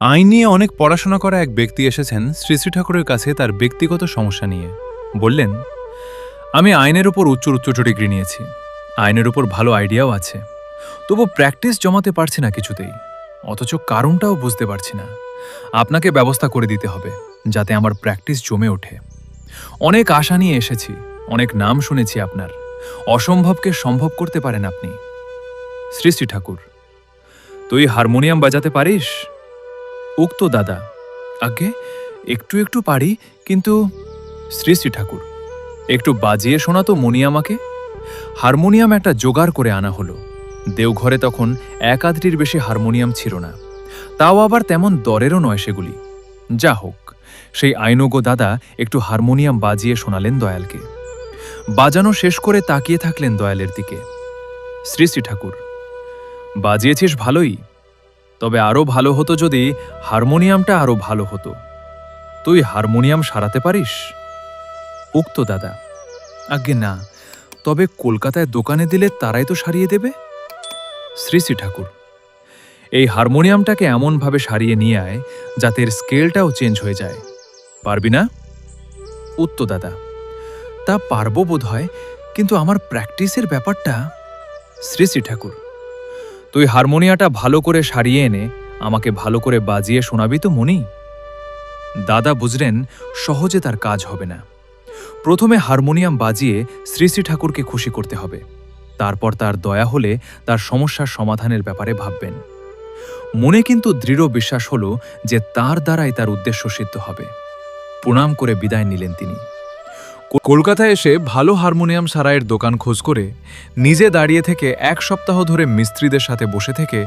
আইন নিয়ে অনেক পড়াশোনা করা এক ব্যক্তি এসেছেন শ্রী শ্রী ঠাকুরের কাছে তার ব্যক্তিগত সমস্যা নিয়ে। বললেন, আমি আইনের উপর উচ্চ ডিগ্রি নিয়েছি, আইনের উপর ভালো আইডিয়াও আছে, তবু প্র্যাকটিস জমাতে পারছি না কিছুতেই, অথচ কারণটাও বুঝতে পারছি না। আপনাকে ব্যবস্থা করে দিতে হবে যাতে আমার প্র্যাকটিস জমে ওঠে। অনেক আশা নিয়ে এসেছি, অনেক নাম শুনেছি আপনার, অসম্ভবকে সম্ভব করতে পারেন আপনি। শ্রী শ্রী ঠাকুর, তুই হারমোনিয়াম বাজাতে পারিস? উক্ত দাদা, আগে একটু একটু পারি, কিন্তু শ্রী শ্রী ঠাকুর, একটু বাজিয়ে শোনা তো মনি আমাকে। হারমোনিয়াম একটা জোগাড় করে আনা হলো। দেওঘরে তখন এক আধটির বেশি হারমোনিয়াম ছিল না, তাও আবার তেমন দরেরও নয় সেগুলি। যা হোক, সেই আইনজ্ঞ দাদা একটু হারমোনিয়াম বাজিয়ে শোনালেন দয়ালকে। বাজানো শেষ করে তাকিয়ে থাকলেন দয়ালের দিকে। শ্রী শ্রী ঠাকুর, বাজিয়েছিস ভালোই, তবে আরও ভালো হতো যদি হারমোনিয়ামটা আরও ভালো হতো। তুই হারমোনিয়াম সারাতে পারিস? উক্ত দাদা, আজ্ঞে না, তবে কলকাতায় দোকানে দিলে তারাই তো সারিয়ে দেবে। শ্রী শ্রী ঠাকুর, এই হারমোনিয়ামটাকে এমনভাবে সারিয়ে নিয়ে আয় যাতে এর স্কেলটাও চেঞ্জ হয়ে যায়। পারবি না? উত্ত দাদা, তা পারবো বোধ হয়, কিন্তু আমার প্র্যাকটিসের ব্যাপারটা। শ্রী শ্রী ঠাকুর, তুই হারমোনিয়াটা ভালো করে সারিয়ে এনে আমাকে ভালো করে বাজিয়ে শোনাবি তো মনি? দাদা বুঝলেন সহজে তার কাজ হবে না। প্রথমে হারমোনিয়াম বাজিয়ে শ্রী শ্রী ঠাকুরকে খুশি করতে হবে, তারপর তার দয়া হলে তার সমস্যার সমাধানের ব্যাপারে ভাববেন। মনে কিন্তু দৃঢ় বিশ্বাস হল যে তার দ্বারাই তার উদ্দেশ্য সিদ্ধ হবে। প্রণাম করে বিদায় নিলেন তিনি। কলকাতায় এসে ভালো হারমোনিয়াম সারাইয়ের দোকান খোঁজ করে নিজে দাঁড়িয়ে থেকে এক সপ্তাহ ধরে মিস্ত্রিদের সাথে বসে থেকে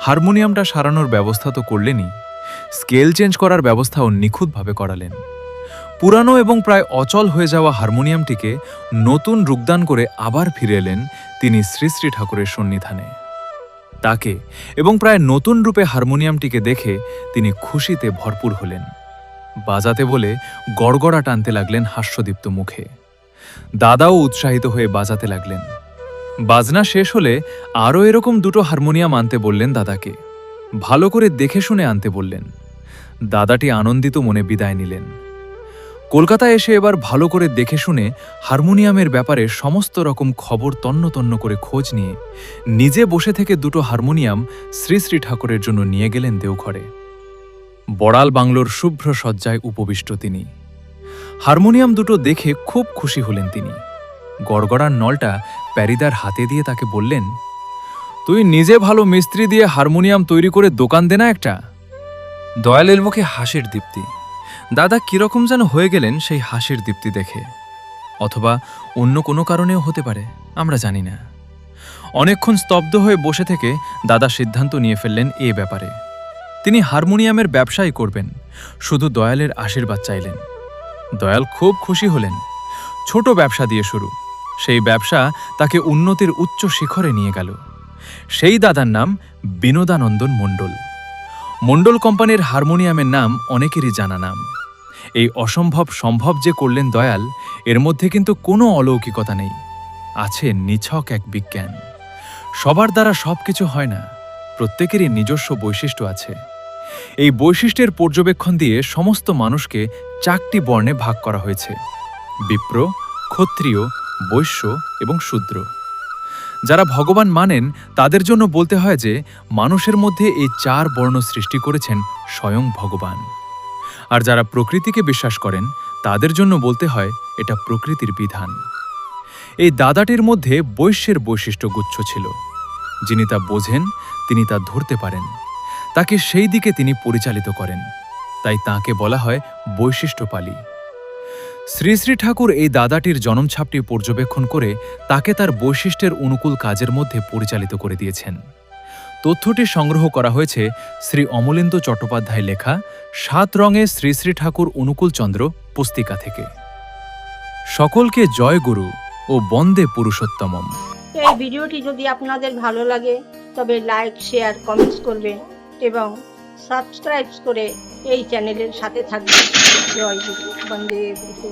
হারমোনিয়ামটা সারানোর ব্যবস্থা তো করলেনই, স্কেল চেঞ্জ করার ব্যবস্থাও নিখুঁতভাবে করালেন। পুরানো এবং প্রায় অচল হয়ে যাওয়া হারমোনিয়ামটিকে নতুন রূপদান করে আবার ফিরে এলেন তিনি শ্রী শ্রী ঠাকুরের সন্নিধানে। তাকে এবং প্রায় নতুন রূপে হারমোনিয়ামটিকে দেখে তিনি খুশিতে ভরপুর হলেন। বাজাতে বলে গড়গড়া টানতে লাগলেন হাস্যদীপ্ত মুখে। দাদাও উৎসাহিত হয়ে বাজাতে লাগলেন। বাজনা শেষ হলে আরও এরকম দুটো হারমোনিয়াম আনতে বললেন দাদাকে। ভালো করে দেখে শুনে আনতে বললেন। দাদাটি আনন্দিত মনে বিদায় নিলেন। কলকাতায় এসে এবার ভালো করে দেখে শুনে হারমোনিয়ামের ব্যাপারে সমস্ত রকম খবর তন্ন তন্ন করে খোঁজ নিয়ে নিজে বসে থেকে দুটো হারমোনিয়াম শ্রী শ্রী ঠাকুরের জন্য নিয়ে গেলেন দেওঘরে। বড়াল বাংলোর শুভ্র সজ্জায় উপবিষ্ট তিনি। হারমোনিয়াম দুটো দেখে খুব খুশি হলেন তিনি। গড়গড়ার নলটা প্যারিদার হাতে দিয়ে তাকে বললেন, তুই নিজে ভালো মিস্ত্রি দিয়ে হারমোনিয়াম তৈরি করে দোকান দে না একটা। দয়ালের মুখে হাসির দীপ্তি। দাদা কিরকম যেন হয়ে গেলেন সেই হাসির দীপ্তি দেখে, অথবা অন্য কোনো কারণেও হতে পারে, আমরা জানি না। অনেকক্ষণ স্তব্ধ হয়ে বসে থেকে দাদা সিদ্ধান্ত নিয়ে ফেললেন এ ব্যাপারে। তিনি হারমোনিয়ামের ব্যবসাই করবেন, শুধু দয়ালের আশীর্বাদ চাইলেন। দয়াল খুব খুশি হলেন। ছোট ব্যবসা দিয়ে শুরু, সেই ব্যবসা তাকে উন্নতির উচ্চ শিখরে নিয়ে গেল। সেই দাদার নাম বিনোদানন্দন মণ্ডল। মণ্ডল কোম্পানির হারমোনিয়ামের নাম অনেকেরই জানা নাম। এই অসম্ভব সম্ভব যে করলেন দয়াল, এর মধ্যে কিন্তু কোনো অলৌকিকতা নেই, আছে নিছক এক বিজ্ঞান। সবার দ্বারা সবকিছু হয় না, প্রত্যেকেরই নিজস্ব বৈশিষ্ট্য আছে। এই বৈশিষ্ট্যের পর্যবেক্ষণ দিয়ে সমস্ত মানুষকে 4টি বর্ণে ভাগ করা হয়েছে: বিপ্র, ক্ষত্রিয়, বৈশ্য এবং শূদ্র। যারা ভগবান মানেন তাদের জন্য বলতে হয় যে মানুষের মধ্যে এই 4 বর্ণ সৃষ্টি করেছেন স্বয়ং ভগবান। আর যারা প্রকৃতিকে বিশ্বাস করেন তাদের জন্য বলতে হয় এটা প্রকৃতির বিধান। এই দাদাটির মধ্যে বৈশ্যের বৈশিষ্ট্য গুচ্ছ ছিল। যিনি তা বোঝেন তিনি তা ধরতে পারেন, তাকে সেই দিকে তিনি পরিচালিত করেন, তাই তাঁকে বলা হয় বৈশিষ্ট্যপালী। শ্রী শ্রী ঠাকুর এই দাদাটির জন্মছাপটি পর্যবেক্ষণ করে তাকে তার বৈশিষ্ট্যের অনুকূল কাজের মধ্যে পরিচালিত করে দিয়েছেন। তথ্যটি সংগ্রহ করা হয়েছে শ্রী অমলেন্দু চট্টোপাধ্যায় লেখা 7 রঙে শ্রী শ্রী ঠাকুর অনুকূলচন্দ্র পুস্তিকা থেকে। সকলকে জয় গুরু ও বন্দে পুরুষোত্তমম। এই ভিডিওটি যদি আপনাদের ভালো লাগে তবে লাইক, শেয়ার, কমেন্টস করবেন এবং সাবস্ক্রাইব করে এই চ্যানেলের সাথে থাকবেন। জয় গুরু, বন্দে গুরু।